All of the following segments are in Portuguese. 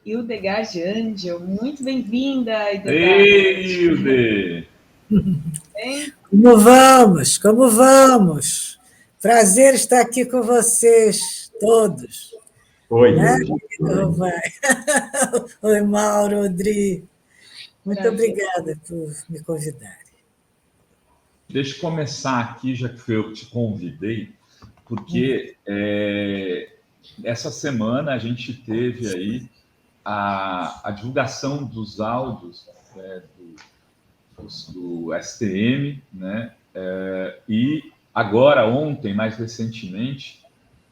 Hildegard Angel. Muito bem-vinda, Hildegard. Ei, Hilde! Bem? Como vamos? Como vamos? Prazer estar aqui com vocês todos. Oi. Né? Oi, Mauro, Odri. Muito obrigada por me convidar. Deixa eu começar aqui, já que eu te convidei, porque essa semana a gente teve aí a divulgação dos áudios do STM, né? E agora, ontem, mais recentemente,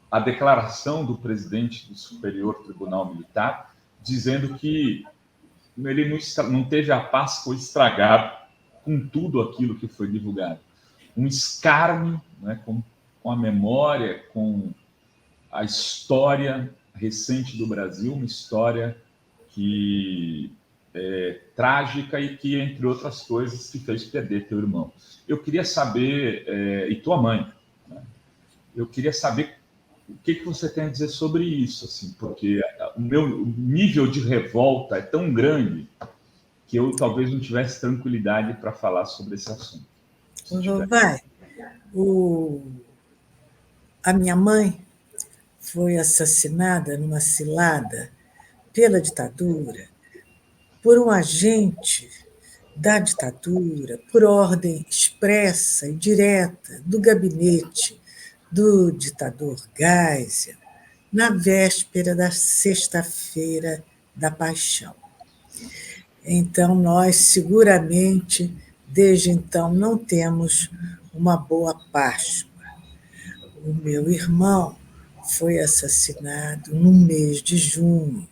a declaração do presidente do Superior Tribunal Militar, dizendo que ele não teve a paz, foi estragado com tudo aquilo que foi divulgado. Um escárnio, né, com a memória, com a história recente do Brasil, uma história que é trágica e que, entre outras coisas, te fez perder teu irmão. Eu queria saber, e tua mãe, né? Eu queria saber o que você tem a dizer sobre isso, assim, porque o meu nível de revolta é tão grande que eu talvez não tivesse tranquilidade para falar sobre esse assunto. A minha mãe foi assassinada numa cilada pela ditadura, por um agente da ditadura, por ordem expressa e direta do gabinete do ditador Geisel, na véspera da Sexta-feira da Paixão. Então, nós, seguramente, desde então, não temos uma boa Páscoa. O meu irmão foi assassinado no mês de junho,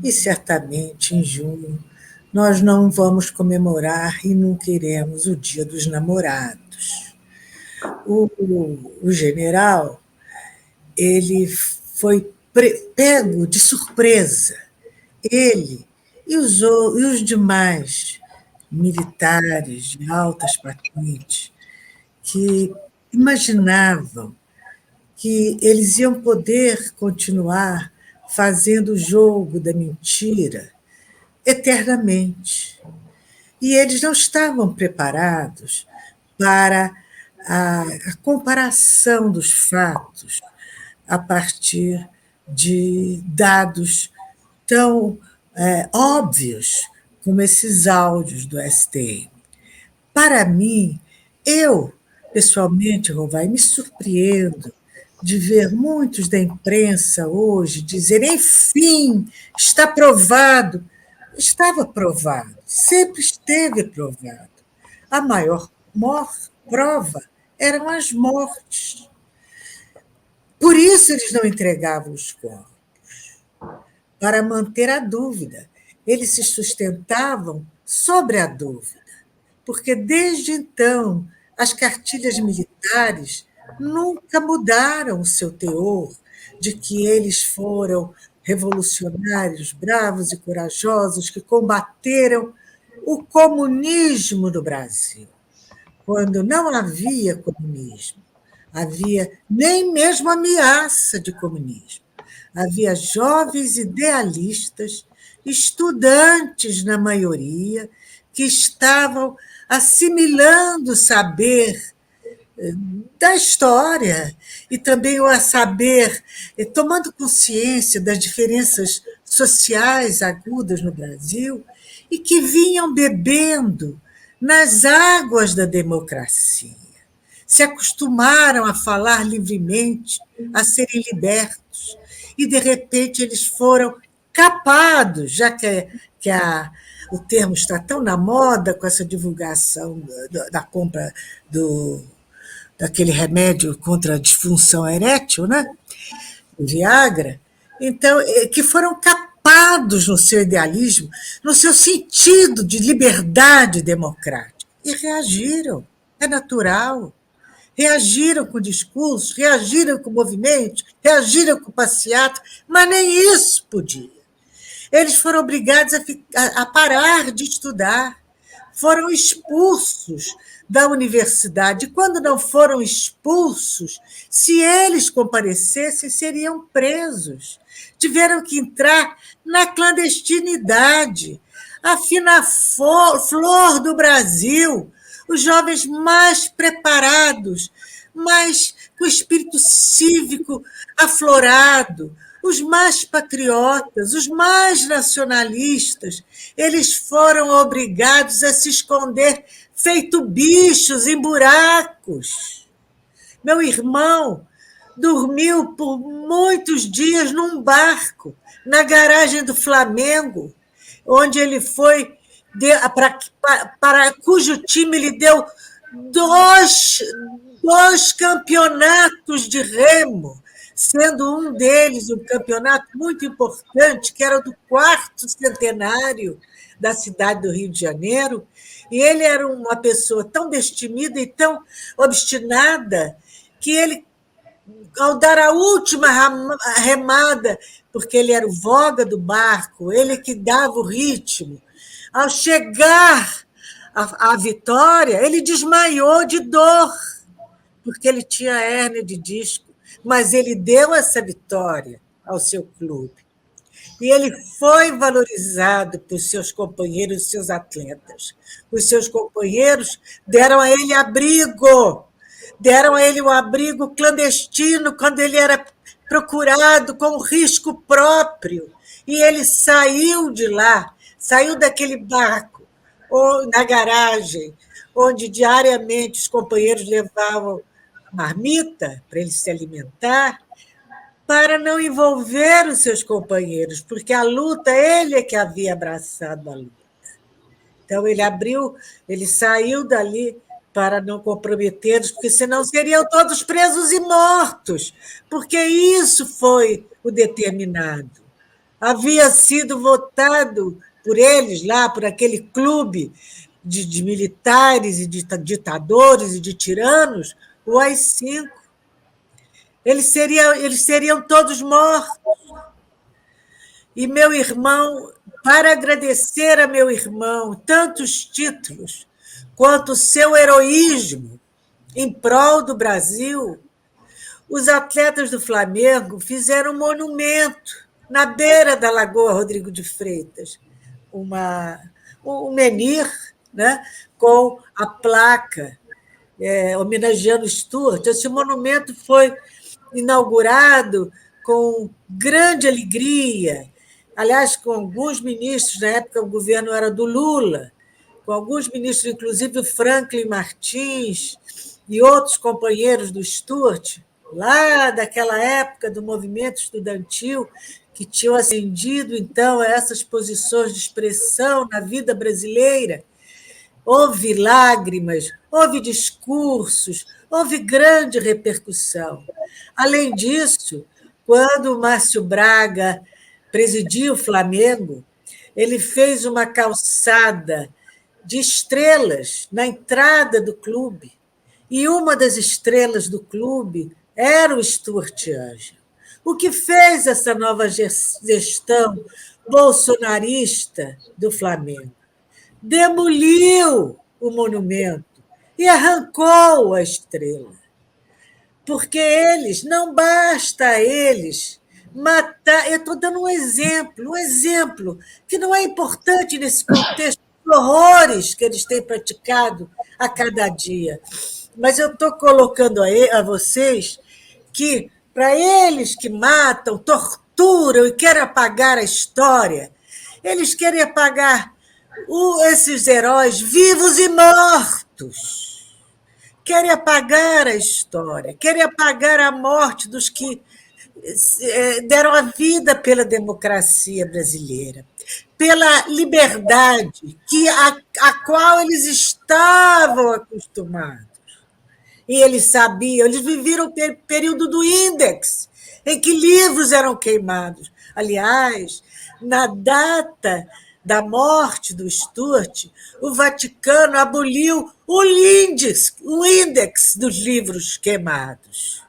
e certamente em junho nós não vamos comemorar e não queremos o Dia dos Namorados. O general, ele foi pego de surpresa, ele e os demais militares de altas patentes que imaginavam que eles iam poder continuar fazendo o jogo da mentira eternamente. E eles não estavam preparados para a comparação dos fatos a partir de dados tão óbvios como esses áudios do STM. Para mim, eu, pessoalmente, Rovai, me surpreendo de ver muitos da imprensa hoje dizerem, enfim, está provado. Estava provado, sempre esteve provado. A maior prova eram as mortes. Por isso eles não entregavam os corpos, para manter a dúvida. Eles se sustentavam sobre a dúvida, porque desde então as cartilhas militares nunca mudaram o seu teor de que eles foram revolucionários, bravos e corajosos que combateram o comunismo no Brasil, quando não havia comunismo, havia nem mesmo ameaça de comunismo. Havia jovens idealistas, estudantes na maioria, que estavam assimilando o saber da história e também o saber, tomando consciência das diferenças sociais agudas no Brasil e que vinham bebendo nas águas da democracia. Se acostumaram a falar livremente, a serem libertos, e, de repente, eles foram capados, já que o termo está tão na moda com essa divulgação da compra daquele remédio contra a disfunção erétil, né? O Viagra, então, que foram capados no seu idealismo, no seu sentido de liberdade democrática, e reagiram, é natural. Reagiram com discursos, reagiram com movimentos, reagiram com passeata, mas nem isso podia. Eles foram obrigados a parar de estudar, foram expulsos da universidade. Quando não foram expulsos, se eles comparecessem, seriam presos. Tiveram que entrar na clandestinidade. A fina flor do Brasil, os jovens mais preparados, mais com o espírito cívico aflorado, os mais patriotas, os mais nacionalistas, eles foram obrigados a se esconder feito bichos em buracos. Meu irmão dormiu por muitos dias num barco, na garagem do Flamengo, onde ele foi, para cujo time ele deu dois campeonatos de remo, sendo um deles um campeonato muito importante, que era do 4º centenário da cidade do Rio de Janeiro, e ele era uma pessoa tão destemida e tão obstinada que ele, ao dar a última remada, porque ele era o voga do barco, ele que dava o ritmo, ao chegar à vitória, ele desmaiou de dor, porque ele tinha hérnia de disco, mas ele deu essa vitória ao seu clube. E ele foi valorizado por seus companheiros, seus atletas. Os seus companheiros deram a ele abrigo, deram a ele um abrigo clandestino quando ele era procurado com risco próprio. E ele saiu de lá, saiu daquele barco, ou na garagem, onde diariamente os companheiros levavam marmita para ele se alimentar, para não envolver os seus companheiros, porque a luta, ele é que havia abraçado a luta. Então, ele saiu dali para não comprometê-los, porque senão seriam todos presos e mortos, porque isso foi o determinado. Havia sido votado por eles lá, por aquele clube de militares e de ditadores e de tiranos, o AI-5. Eles seriam todos mortos. E meu irmão, para agradecer a meu irmão tantos títulos, quanto o seu heroísmo em prol do Brasil, os atletas do Flamengo fizeram um monumento na beira da Lagoa Rodrigo de Freitas, um menhir, né, com a placa homenageando Stuart. Esse monumento foi inaugurado com grande alegria, aliás, com alguns ministros, na época o governo era do Lula, com alguns ministros, inclusive o Franklin Martins e outros companheiros do Stuart, lá daquela época do movimento estudantil, que tinham ascendido, então, a essas posições de expressão na vida brasileira. Houve lágrimas, houve discursos, houve grande repercussão. Além disso, quando o Márcio Braga presidia o Flamengo, ele fez uma calçada de estrelas na entrada do clube, e uma das estrelas do clube era o Stuart Ângelo. O que fez essa nova gestão bolsonarista do Flamengo? Demoliu o monumento e arrancou a estrela. Porque não basta a eles matar. Eu estou dando um exemplo que não é importante nesse contexto de horrores que eles têm praticado a cada dia. Mas eu estou colocando a vocês que, para eles que matam, torturam e querem apagar a história, eles querem apagar esses heróis vivos e mortos. Querem apagar a história, querem apagar a morte dos que deram a vida pela democracia brasileira, pela liberdade a qual eles estavam acostumados. E eles sabiam, eles viveram o período do Index, em que livros eram queimados. Aliás, na data da morte do Stuart, o Vaticano aboliu o índex dos livros queimados.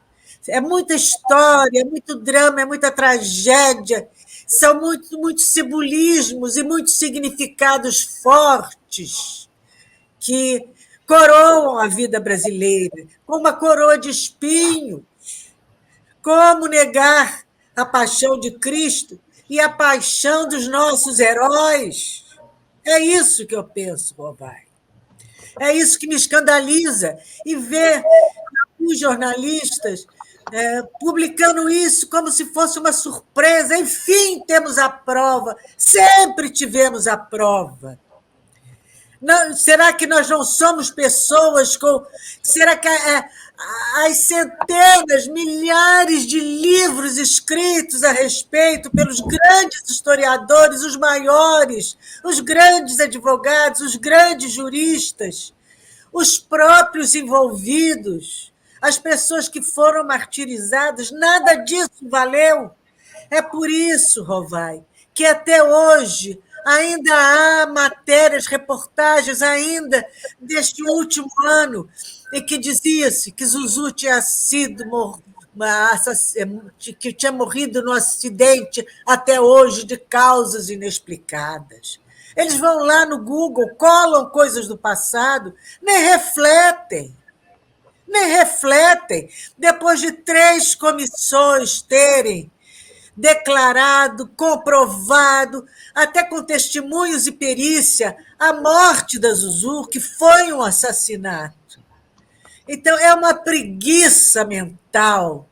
É muita história, é muito drama, é muita tragédia, são muitos simbolismos e muitos significados fortes que coroam a vida brasileira com uma coroa de espinhos. Como negar a paixão de Cristo e a paixão dos nossos heróis? É isso que eu penso, Rovai. É isso que me escandaliza. E ver os jornalistas publicando isso como se fosse uma surpresa. Enfim, temos a prova. Sempre tivemos a prova. Não, será que nós não somos pessoas com... Será que as centenas, milhares de livros escritos a respeito pelos grandes historiadores, os maiores, os grandes advogados, os grandes juristas, os próprios envolvidos, as pessoas que foram martirizadas, nada disso valeu? É por isso, Rovai, que até hoje ainda há matérias, reportagens ainda deste último ano, em que dizia-se que Zuzu tinha que tinha morrido no acidente até hoje de causas inexplicadas. Eles vão lá no Google, colam coisas do passado, nem refletem. Depois de 3 comissões terem declarado, comprovado, até com testemunhos e perícia, a morte da Zuzu, que foi um assassinato. Então, é uma preguiça mental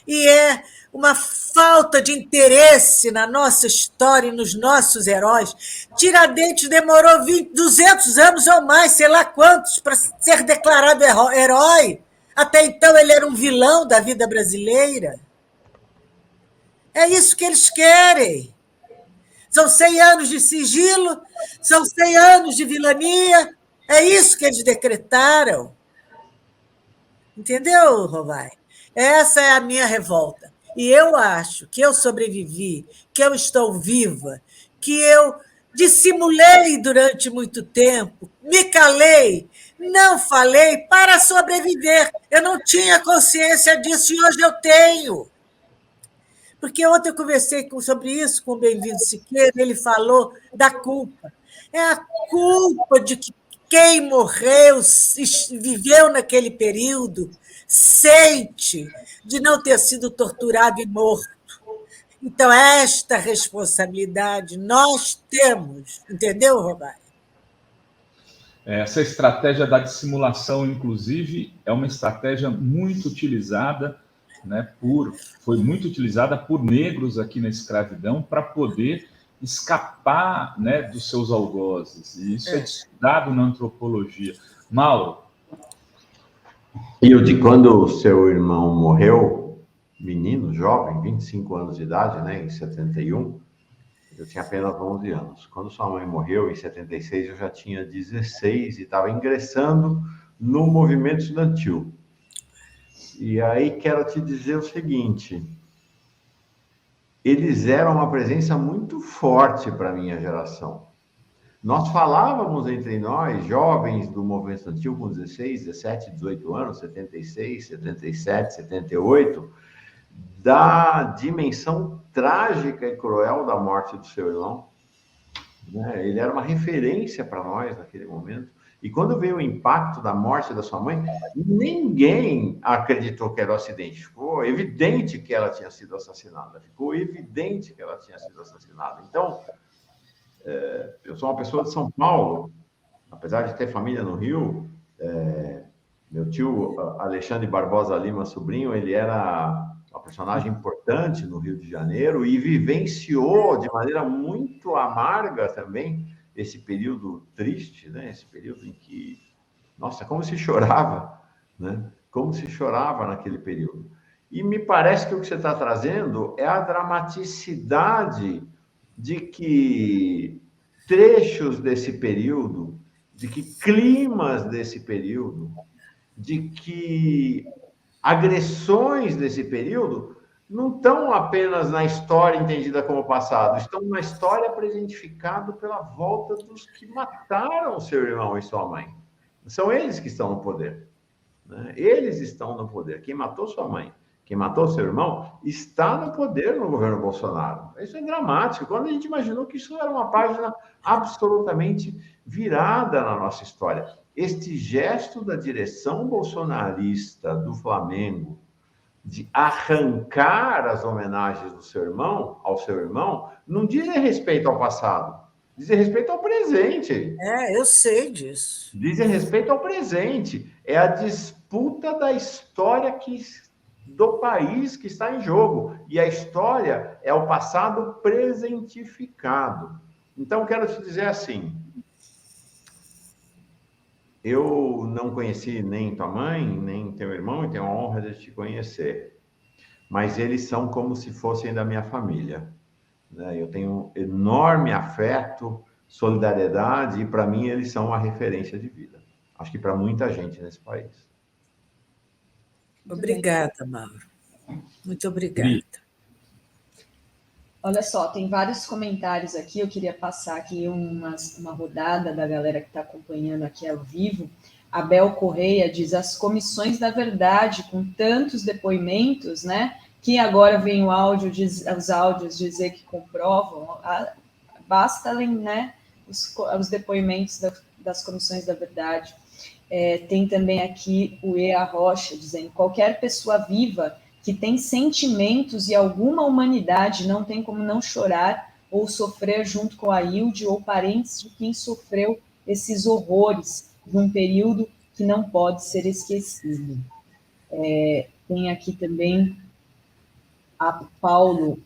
e é uma falta de interesse na nossa história e nos nossos heróis. Tiradentes demorou 200 anos ou mais, sei lá quantos, para ser declarado herói. Até então, ele era um vilão da vida brasileira. É isso que eles querem. São 100 anos de sigilo, são 100 anos de vilania. É isso que eles decretaram. Entendeu, Rovai? Essa é a minha revolta. E eu acho que eu sobrevivi, que eu estou viva, que eu dissimulei durante muito tempo, me calei, não falei para sobreviver. Eu não tinha consciência disso e hoje eu tenho. Porque ontem eu conversei sobre isso com o Bem-vindo Siqueira, ele falou da culpa. É a culpa de que quem morreu, viveu naquele período, sente de não ter sido torturado e morto. Então, esta responsabilidade nós temos, entendeu, Roberto? Essa estratégia da dissimulação, inclusive, é uma estratégia muito utilizada, né, foi muito utilizada por negros aqui na escravidão para poder escapar, né, dos seus algozes. E isso é estudado na antropologia. Mauro? E quando o seu irmão morreu, menino, jovem, 25 anos de idade, né, em 71, eu tinha apenas 11 anos. Quando sua mãe morreu, em 76, eu já tinha 16 e estava ingressando no movimento estudantil. E aí quero te dizer o seguinte, eles eram uma presença muito forte para a minha geração. Nós falávamos entre nós, jovens do movimento estudantil com 16, 17, 18 anos, 76, 77, 78, da dimensão trágica e cruel da morte do seu irmão. Ele era uma referência para nós naquele momento. E quando veio o impacto da morte da sua mãe, ninguém acreditou que era um acidente. Ficou evidente que ela tinha sido assassinada. Então, eu sou uma pessoa de São Paulo, apesar de ter família no Rio. Meu tio Alexandre Barbosa Lima, sobrinho, ele era uma personagem importante no Rio de Janeiro e vivenciou de maneira muito amarga também esse período triste, né? Esse período em que, nossa, como se chorava, né? Como se chorava naquele período. E me parece que o que você está trazendo é a dramaticidade de que trechos desse período, de que climas desse período, de que agressões desse período não estão apenas na história entendida como passado, estão na história presentificado pela volta dos que mataram seu irmão e sua mãe. São eles que estão no poder, né? Eles estão no poder. Quem matou sua mãe, quem matou seu irmão, está no poder no governo Bolsonaro. Isso é dramático. Quando a gente imaginou que isso era uma página absolutamente virada na nossa história. Este gesto da direção bolsonarista do Flamengo de arrancar as homenagens do seu irmão, ao seu irmão, não dizem respeito ao passado, dizem respeito ao presente. Eu sei disso. Dizem respeito ao presente. É a disputa da história do país que está em jogo. E a história é o passado presentificado. Então, quero te dizer assim, eu não conheci nem tua mãe, nem teu irmão, e tenho a honra de te conhecer. Mas eles são como se fossem da minha família, né? Eu tenho enorme afeto, solidariedade, e para mim eles são uma referência de vida. Acho que para muita gente nesse país. Obrigada, Mauro. Muito obrigada. Olha só, tem vários comentários aqui, eu queria passar aqui uma rodada da galera que está acompanhando aqui ao vivo. A Bel Correia diz, as comissões da verdade, com tantos depoimentos, né, que agora vem os áudios dizer que comprovam, basta, né, os depoimentos das comissões da verdade. Tem também aqui o Ea Rocha, dizendo, qualquer pessoa viva que tem sentimentos e alguma humanidade não tem como não chorar ou sofrer junto com a Hilde ou parentes de quem sofreu esses horrores de um período que não pode ser esquecido. Tem aqui também a Paulo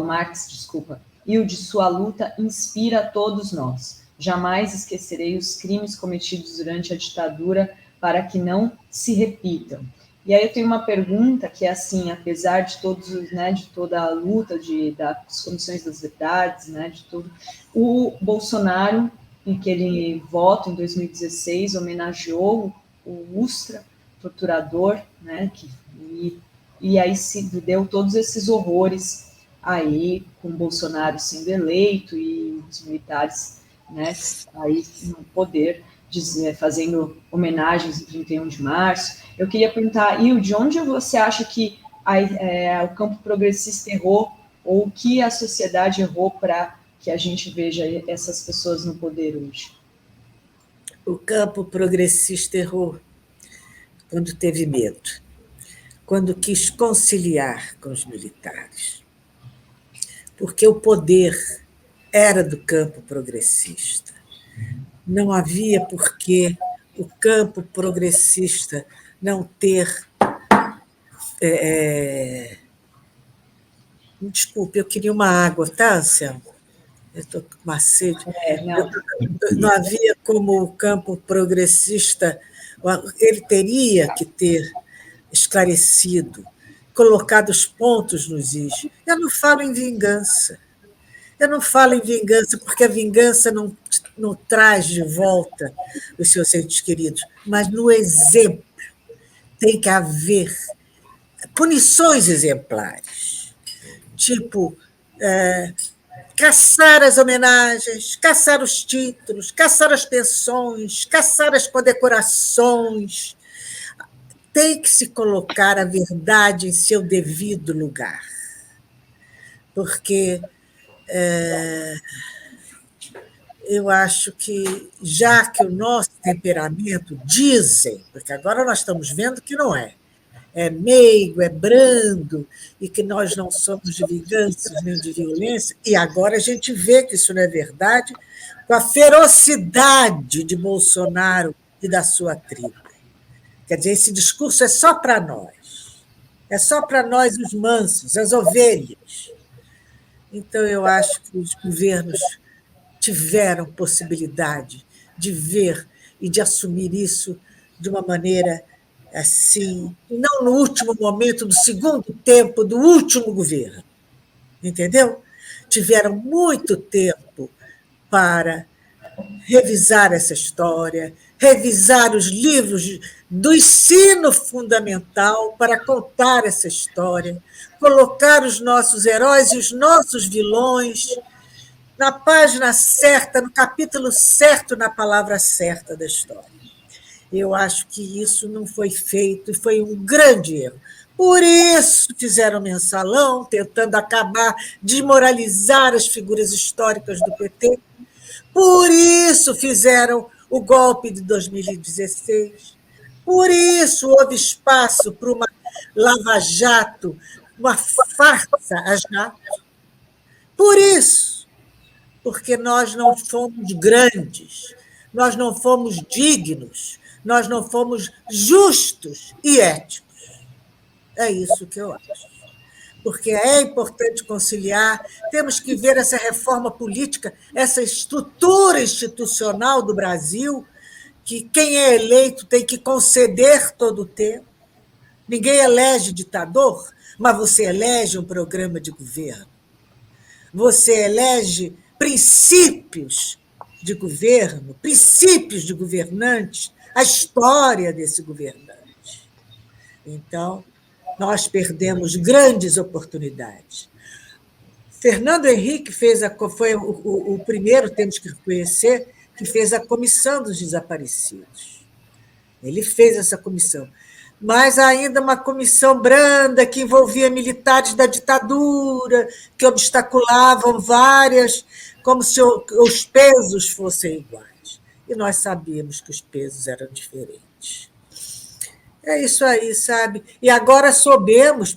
Marques, desculpa. Hilde, sua luta inspira a todos nós. Jamais esquecerei os crimes cometidos durante a ditadura para que não se repitam. E aí eu tenho uma pergunta que é assim, apesar de todos, né, de toda a luta das comissões das verdades, né, de tudo, o Bolsonaro, em que ele vota em 2016, homenageou o Ustra, torturador, né, e aí se deu todos esses horrores aí, com o Bolsonaro sendo eleito e os militares, né, aí no poder, fazendo homenagens no 31 de março. Eu queria perguntar, Hilde, onde você acha que o campo progressista errou, ou o que a sociedade errou para que a gente veja essas pessoas no poder hoje? O campo progressista errou quando teve medo, quando quis conciliar com os militares, porque o poder era do campo progressista. Não havia por que o campo progressista não ter... Desculpe, eu queria uma água, tá, Anselmo? Eu estou com uma sede. Não havia como o campo progressista... Ele teria que ter esclarecido, colocado os pontos nos is. Eu não falo em vingança. Porque a vingança não traz de volta os seus entes queridos, mas no exemplo tem que haver punições exemplares, tipo caçar as homenagens, caçar os títulos, caçar as pensões, caçar as condecorações. Tem que se colocar a verdade em seu devido lugar, porque eu acho que, já que o nosso temperamento, dizem, porque agora nós estamos vendo que não é meigo, é brando, e que nós não somos de vingança nem de violência, e agora a gente vê que isso não é verdade, com a ferocidade de Bolsonaro e da sua tribo. Quer dizer, esse discurso é só para nós, os mansos, as ovelhas. Então, eu acho que os governos tiveram possibilidade de ver e de assumir isso de uma maneira assim, não no último momento, do segundo tempo do último governo, entendeu? Tiveram muito tempo para revisar essa história, revisar os livros do ensino fundamental para contar essa história, colocar os nossos heróis e os nossos vilões na página certa, no capítulo certo, na palavra certa da história. Eu acho que isso não foi feito e foi um grande erro. Por isso fizeram mensalão, tentando acabar, desmoralizar as figuras históricas do PT. Por isso fizeram o golpe de 2016. Por isso houve espaço para uma lava-jato, uma farsa a jato. Por isso, porque nós não fomos grandes, nós não fomos dignos, nós não fomos justos e éticos. É isso que eu acho. Porque é importante conciliar, temos que ver essa reforma política, essa estrutura institucional do Brasil, que quem é eleito tem que conceder todo o tempo. Ninguém elege ditador, mas você elege um programa de governo. Você elege princípios de governo, princípios de governantes, a história desse governante. Então, nós perdemos grandes oportunidades. Fernando Henrique foi o primeiro, temos que reconhecer, que fez a Comissão dos Desaparecidos. Ele fez essa comissão. Mas ainda uma comissão branda que envolvia militares da ditadura, que obstaculavam várias, como se os pesos fossem iguais. E nós sabíamos que os pesos eram diferentes. É isso aí, sabe? E agora soubemos,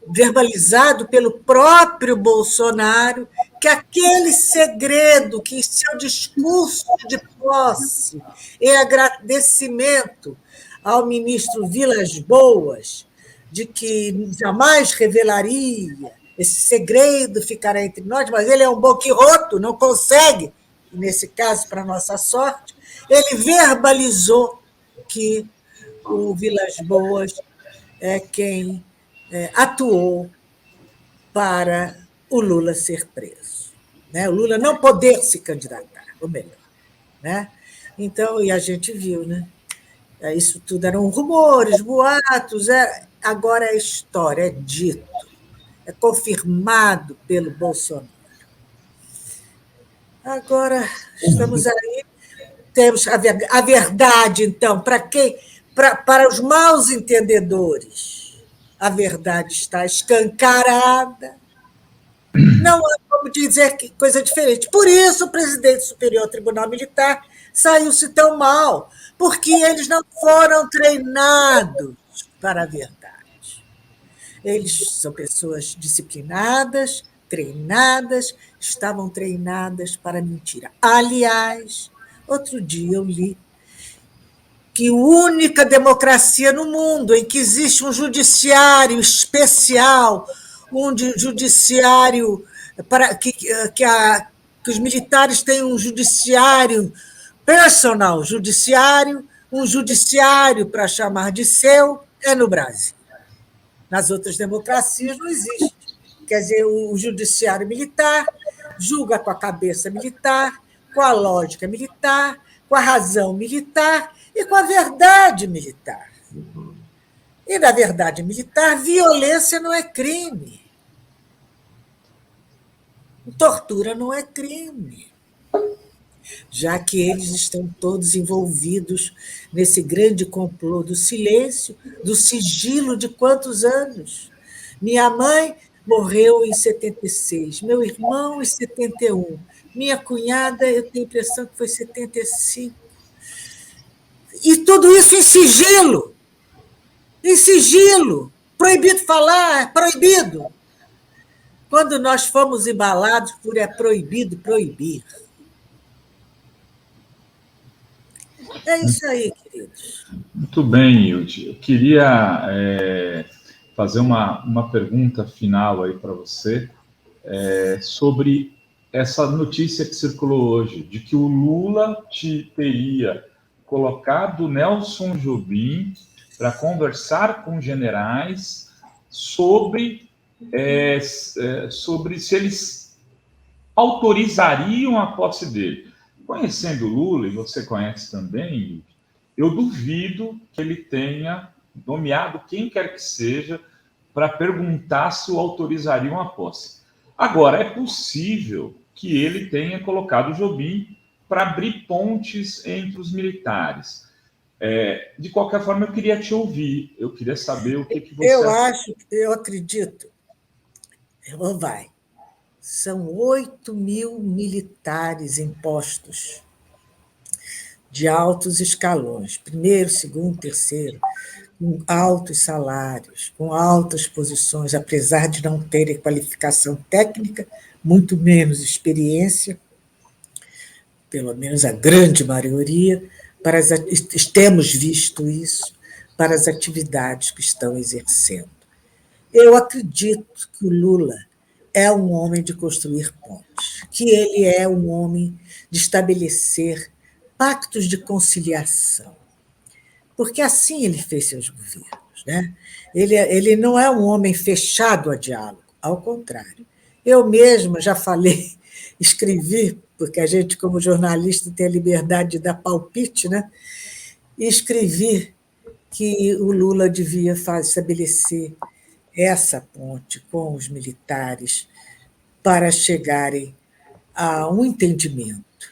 verbalizado pelo próprio Bolsonaro, que aquele segredo, que seu discurso de posse e agradecimento ao ministro Vilas Boas, de que jamais revelaria, esse segredo ficará entre nós, mas ele é um boquiroto, não consegue, nesse caso, para nossa sorte, ele verbalizou que o Vilas Boas é quem atuou para o Lula ser preso, né? O Lula não poder se candidatar, ou melhor. Né? Então, e a gente viu, né? Isso tudo eram rumores, boatos, agora é história, é dito, é confirmado pelo Bolsonaro. Agora, estamos aí, temos a verdade, então, para os maus entendedores, a verdade está escancarada, não há como dizer que coisa diferente. Por isso, o presidente do Superior Tribunal Militar saiu-se tão mal, porque eles não foram treinados para a verdade. Eles são pessoas disciplinadas, treinadas, estavam treinadas para a mentira. Aliás, outro dia eu li que a única democracia no mundo em que existe um judiciário especial, um judiciário para que os militares têm um judiciário personal, um judiciário para chamar de seu, é no Brasil. Nas outras democracias não existe. Quer dizer, o judiciário militar julga com a cabeça militar, com a lógica militar, com a razão militar e com a verdade militar. E, na verdade militar, violência não é crime. Tortura não é crime. Já que eles estão todos envolvidos nesse grande complô do silêncio, do sigilo de quantos anos? Minha mãe morreu em 76, meu irmão em 71, minha cunhada, eu tenho a impressão que foi 75. E tudo isso em sigilo. Em sigilo. Proibido falar, proibido. Quando nós fomos embalados por é proibido proibir. É isso aí, queridos. Muito bem, Hilde. Eu queria fazer uma pergunta final aí para você sobre essa notícia que circulou hoje, de que o Lula teria colocado Nelson Jobim para conversar com generais sobre se eles autorizariam a posse dele. Conhecendo o Lula, e você conhece também, eu duvido que ele tenha nomeado quem quer que seja para perguntar se o autorizariam a posse. Agora, é possível que ele tenha colocado o Jobim para abrir pontes entre os militares. De qualquer forma, eu queria te ouvir, eu queria saber o que você acha. Eu acredito, vai, São 8.000 militares em postos de altos escalões, primeiro, segundo, terceiro, com altos salários, com altas posições, apesar de não terem qualificação técnica, muito menos experiência, pelo menos a grande maioria, temos visto isso para as atividades que estão exercendo. Eu acredito que o Lula é um homem de construir pontes, que ele é um homem de estabelecer pactos de conciliação, porque assim ele fez seus governos. Né? Ele não é um homem fechado a diálogo, ao contrário. Eu mesma já falei, escrevi, porque a gente, como jornalista, tem a liberdade de dar palpite, né? E escrevi que o Lula devia estabelecer essa ponte com os militares para chegarem a um entendimento.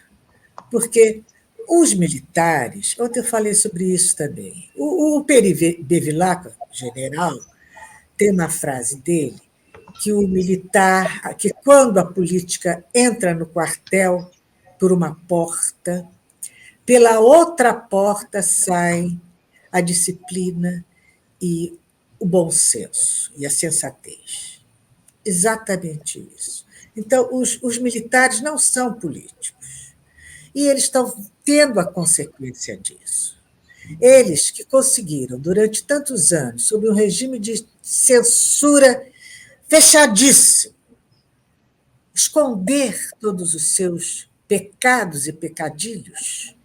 Porque os militares, ontem eu falei sobre isso também, o Peri Bevilacqua, general, tem uma frase dele, que o militar, que quando a política entra no quartel por uma porta, pela outra porta sai a disciplina e o bom senso e a sensatez. Exatamente isso. Então, os militares não são políticos. E eles estão tendo a consequência disso. Eles que conseguiram, durante tantos anos, sob um regime de censura fechadíssimo, esconder todos os seus pecados e pecadilhos,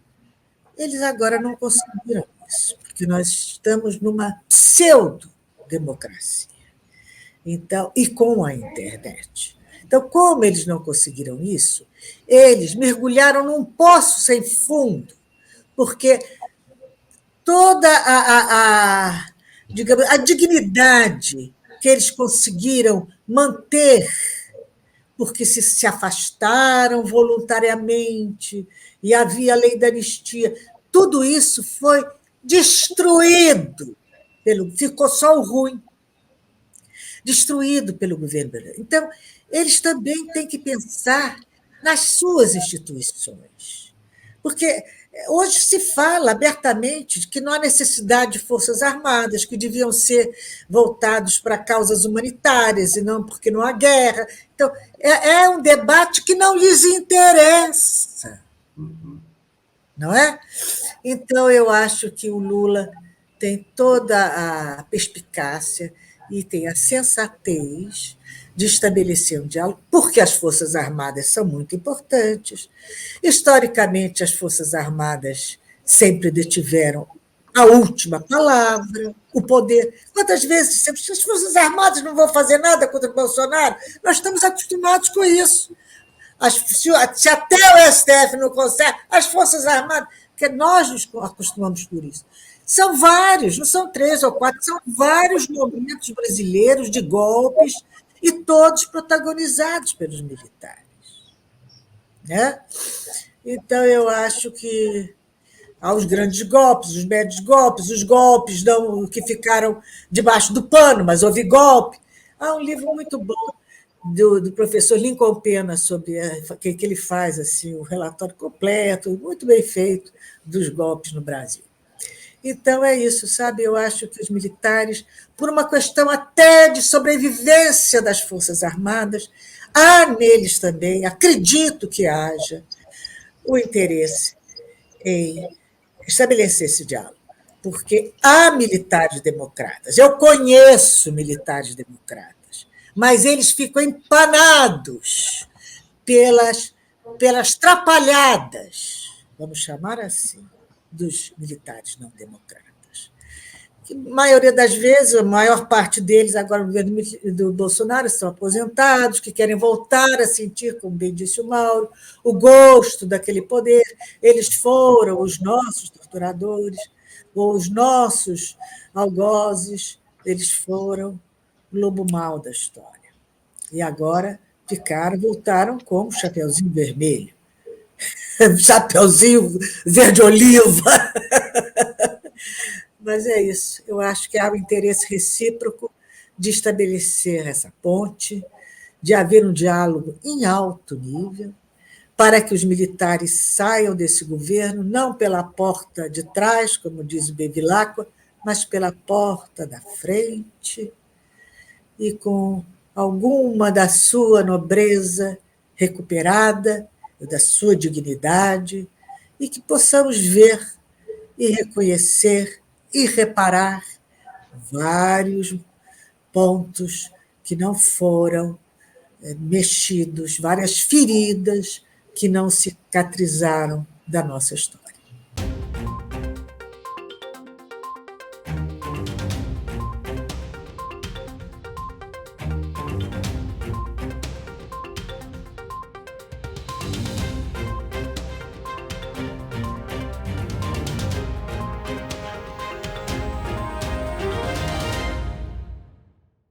eles agora não conseguiram isso, porque nós estamos numa pseudo-democracia. Então, e com a internet. Então, como eles não conseguiram isso, eles mergulharam num poço sem fundo, porque toda digamos, a dignidade que eles conseguiram manter, porque se afastaram voluntariamente, e havia a lei da anistia, tudo isso foi destruído, ficou só o ruim, destruído pelo governo brasileiro. Então, eles também têm que pensar nas suas instituições. Porque hoje se fala abertamente que não há necessidade de forças armadas, que deviam ser voltados para causas humanitárias, e não porque não há guerra. Então, é um debate que não lhes interessa. Não é? Então, eu acho que o Lula tem toda a perspicácia e tem a sensatez de estabelecer um diálogo, porque as Forças Armadas são muito importantes. Historicamente, as Forças Armadas sempre detiveram a última palavra, o poder. Quantas vezes dissemos que as Forças Armadas não vão fazer nada contra o Bolsonaro? Nós estamos acostumados com isso. Se até o STF não consegue, as Forças Armadas, porque nós nos acostumamos por isso. São vários, não são 3 ou 4, são vários momentos brasileiros de golpes, e todos protagonizados pelos militares. Né? Então, eu acho que há os grandes golpes, os médios golpes, os golpes que ficaram debaixo do pano, mas houve golpe. Há um livro muito bom do professor Lincoln Pena, sobre que ele faz assim, um relatório completo, muito bem feito, dos golpes no Brasil. Então, é isso, sabe? Eu acho que os militares, por uma questão até de sobrevivência das Forças Armadas, há neles também, acredito que haja, o interesse em estabelecer esse diálogo, porque há militares democratas, eu conheço militares democratas, mas eles ficam empanados pelas trapalhadas, vamos chamar assim, dos militares não democratas. Que, a maioria das vezes, a maior parte deles, agora no governo do Bolsonaro, estão aposentados, que querem voltar a sentir, como bem disse o Mauro, o gosto daquele poder. Eles foram os nossos torturadores, ou os nossos algozes, eles foram o lobo mau da história. E agora voltaram como Chapeuzinho Vermelho. Chapeuzinho verde-oliva. Mas é isso. Eu acho que há um interesse recíproco de estabelecer essa ponte de haver um diálogo em alto nível, para que os militares saiam desse governo, não pela porta de trás, como diz o Bevilacqua, mas pela porta da frente, e com alguma da sua nobreza recuperada, da sua dignidade, e que possamos ver e reconhecer e reparar vários pontos que não foram mexidos, várias feridas que não cicatrizaram da nossa história.